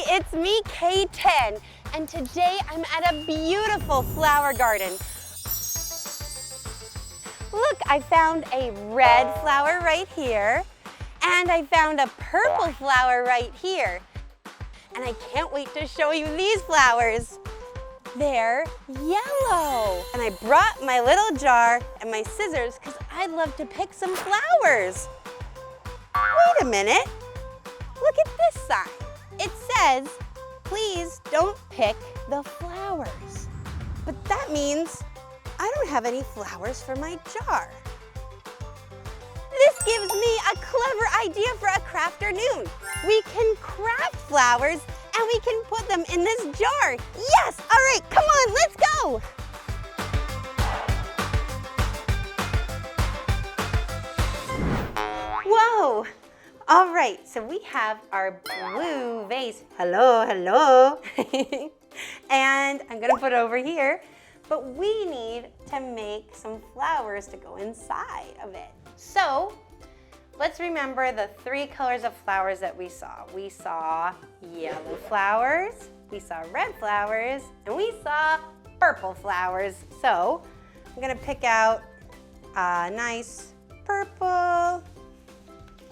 it's me, K10, and today I'm at a beautiful flower garden. Look, I found a red flower right here, and I found a purple flower right here. And I can't wait to show you these flowers. They're yellow. And I brought my little jar and my scissors because I'd love to pick some flowers. Wait a minute. Look at this sign. It says, please don't pick the flowers. But that means I don't have any flowers for my jar. This gives me a clever idea for a crafternoon. We can craft flowers and we can put them in this jar. Yes, all right, come on, let's go. Whoa, all right, so we have our blue vase. Hello, hello. And I'm gonna put it over here, but we need to make some flowers to go inside of it. So let's remember the 3 colors of flowers that we saw. We saw yellow flowers, we saw red flowers, and we saw purple flowers. So I'm gonna pick out a nice purple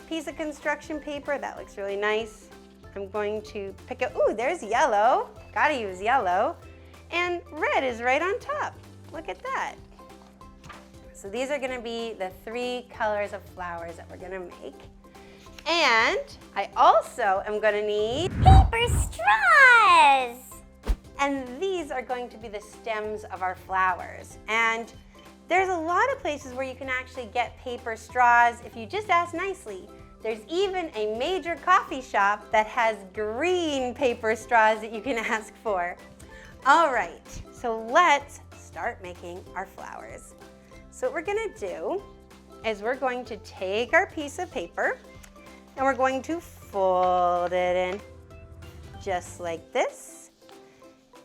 piece of construction paper. That looks really nice. I'm going to pick out, ooh, there's yellow. Gotta use yellow. And red is right on top. Look at that. So these are gonna be the 3 colors of flowers that we're gonna make. And I also am gonna need paper straws. And these are going to be the stems of our flowers. And there's a lot of places where you can actually get paper straws if you just ask nicely. There's even a major coffee shop that has green paper straws that you can ask for. All right, so let's start making our flowers. So what we're gonna do is we're going to take our piece of paper and we're going to fold it in just like this.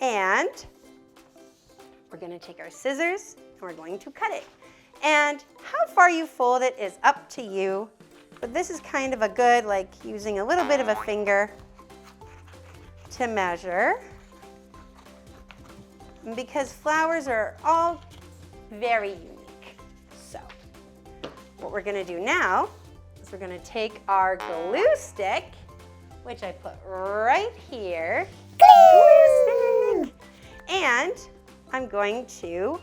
And we're gonna take our scissors and we're going to cut it. And how far you fold it is up to you, but this is kind of a good, like using a little bit of a finger to measure. Because flowers are all very unique. So what we're gonna do now is we're gonna take our glue stick, which I put right here. Glue stick! And I'm going to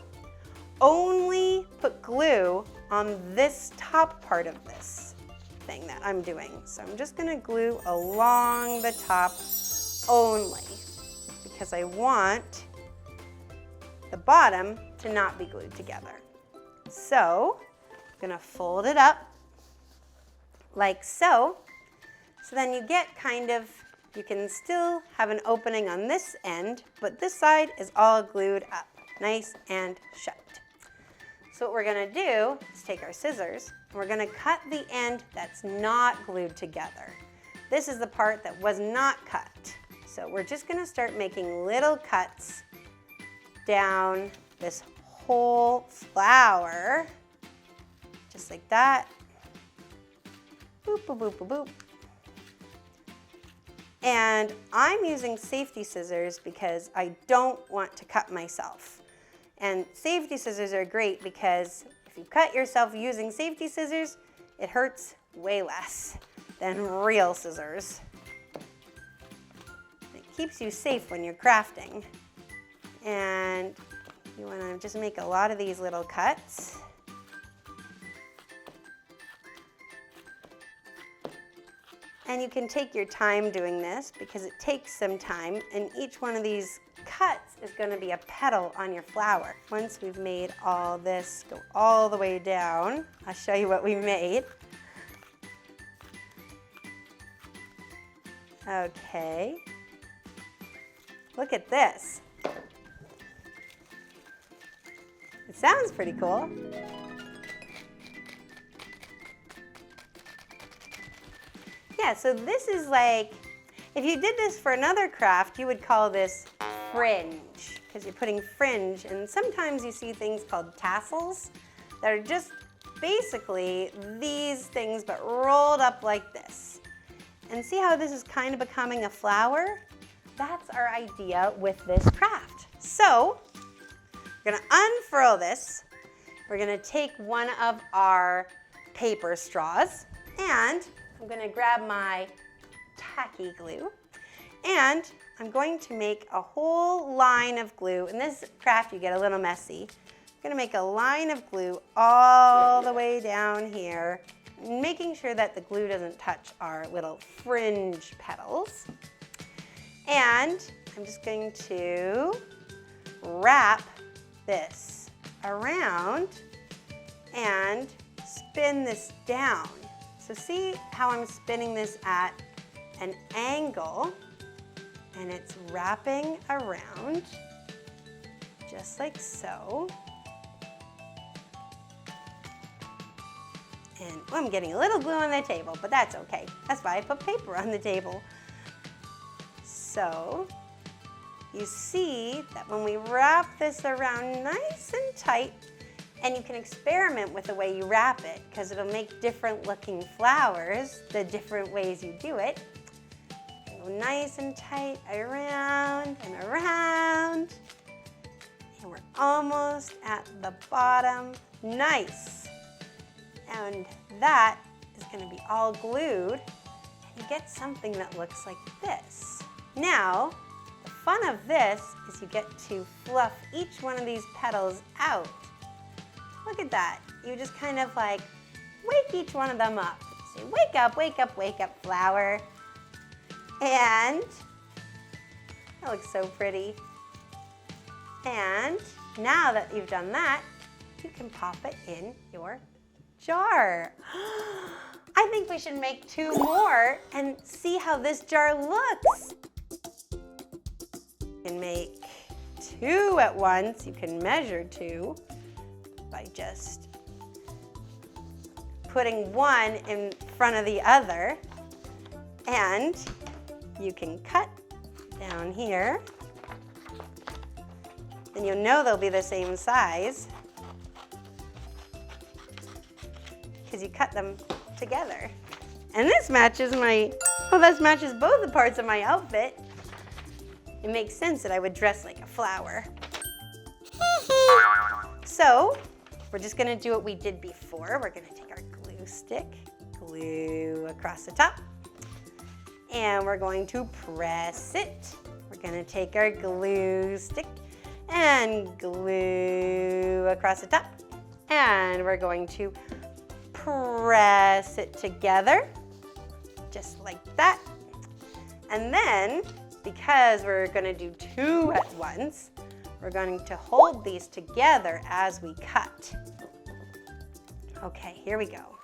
only put glue on this top part of this thing that I'm doing. So I'm just gonna glue along the top only because I want the bottom to not be glued together. So I'm gonna fold it up like so. So then you get kind of, you can still have an opening on this end, but this side is all glued up, nice and shut. So what we're gonna do is take our scissors and we're gonna cut the end that's not glued together. This is the part that was not cut. So we're just gonna start making little cuts down this whole flower, just like that. Boop, boop, boop, boop, boop. And I'm using safety scissors because I don't want to cut myself. And safety scissors are great because if you cut yourself using safety scissors, it hurts way less than real scissors. It keeps you safe when you're crafting. And you want to just make a lot of these little cuts. And you can take your time doing this because it takes some time, and each one of these cuts is going to be a petal on your flower. Once we've made all this go all the way down, I'll show you what we made. Okay. Look at this. It sounds pretty cool. Yeah, so this is like, if you did this for another craft, you would call this fringe, because you're putting fringe, and sometimes you see things called tassels that are just basically these things but rolled up like this. And see how this is kind of becoming a flower? that's our idea with this craft. So we're gonna unfurl this. We're gonna take one of our paper straws, and I'm gonna grab my tacky glue, and I'm going to make a whole line of glue. In this craft, you get a little messy. I'm gonna make a line of glue all the way down here, making sure that the glue doesn't touch our little fringe petals. And I'm just going to wrap this around and spin this down. So see how I'm spinning this at an angle, and it's wrapping around just like so. And I'm getting a little glue on the table, but that's okay. That's why I put paper on the table. So you see that when we wrap this around nice and tight, and you can experiment with the way you wrap it, because it'll make different looking flowers the different ways you do it. Go nice and tight around and around. And we're almost at the bottom. Nice. And that is going to be all glued, and you get something that looks like this. Now, the fun of this is you get to fluff each one of these petals out. Look at that. You just kind of like wake each one of them up. Say, wake up, wake up, wake up, flower. And that looks so pretty. And now that you've done that, you can pop it in your jar. I think we should make 2 more and see how this jar looks. You can make 2 at once. You can measure 2 by just putting one in front of the other. And you can cut down here. Then you'll know they'll be the same size because you cut them together. And this matches this matches both the parts of my outfit. It makes sense that I would dress like a flower. So we're just gonna do what we did before. We're gonna take our glue stick, glue across the top, and we're going to press it. We're gonna take our glue stick and glue across the top, and we're going to press it together, just like that. And then, because we're gonna do 2 at once, we're going to hold these together as we cut. Okay, here we go.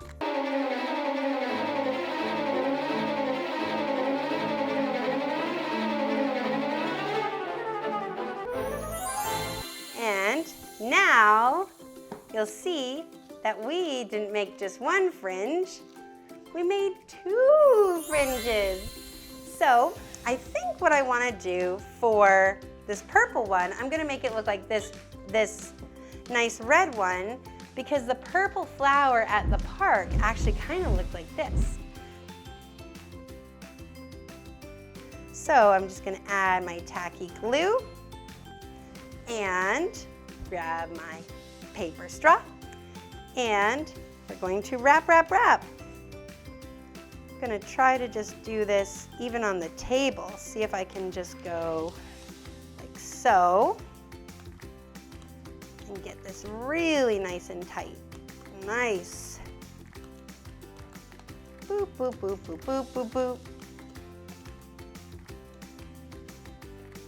And now you'll see that we didn't make just 1 fringe, we made 2 fringes. So I think what I want to do for this purple one, I'm going to make it look like this nice red one, because the purple flower at the park actually kind of looked like this. So I'm just going to add my tacky glue and grab my paper straw, and we're going to wrap, wrap, wrap. I'm going to try to just do this even on the table. See if I can just go like so and get this really nice and tight. Nice. Boop, boop, boop, boop, boop, boop, boop.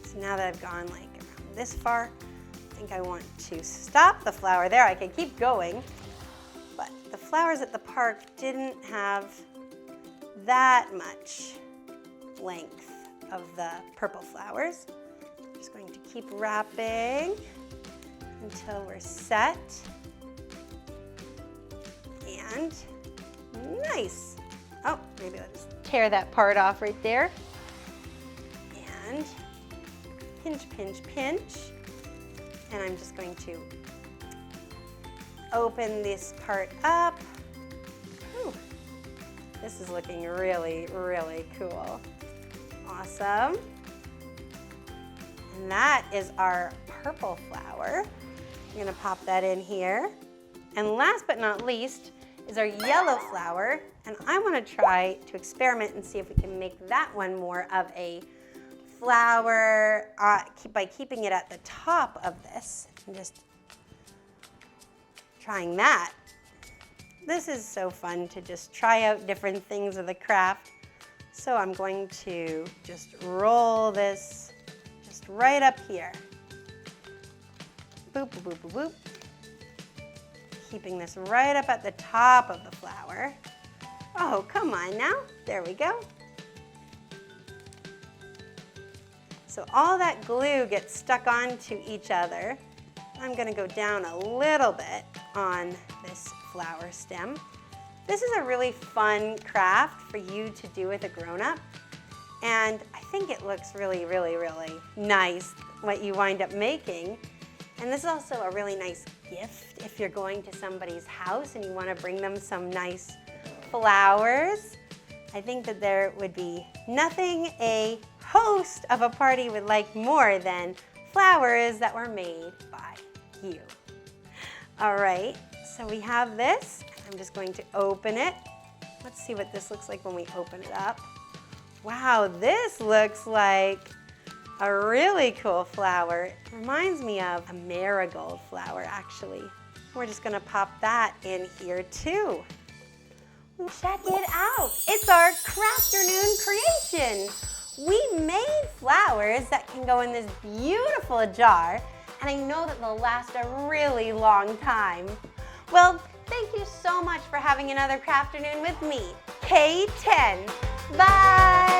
So now that I've gone like around this far, I think I want to stop the flower there. I could keep going, but the flowers at the park didn't have that much length of the purple flowers. I'm just going to keep wrapping until we're set. And nice. Oh, maybe let's tear that part off right there. And pinch, pinch, pinch. And I'm just going to open this part up. Ooh, this is looking really, really cool. Awesome. And that is our purple flower. I'm gonna pop that in here. And last but not least is our yellow flower. And I wanna try to experiment and see if we can make that one more of a flower by keeping it at the top of this. And just trying that. This is so fun to just try out different things of the craft. So I'm going to just roll this just right up here. Boop, boop, boop, boop, boop. Keeping this right up at the top of the flower. Oh, come on now. There we go. So all that glue gets stuck onto each other. I'm gonna go down a little bit on this flower stem. This is a really fun craft for you to do with a grown-up. And I think it looks really, really, really nice what you wind up making. And this is also a really nice gift if you're going to somebody's house and you want to bring them some nice flowers. I think that there would be nothing a host of a party would like more than flowers that were made by you. All right, so we have this. I'm just going to open it. Let's see what this looks like when we open it up. Wow, this looks like a really cool flower. It reminds me of a marigold flower, actually. We're just gonna pop that in here too. Check it out. It's our Crafternoon creation. We made flowers that can go in this beautiful jar, and I know that they'll last a really long time. Well, thank you so much for having another Crafternoon with me, K10. Bye!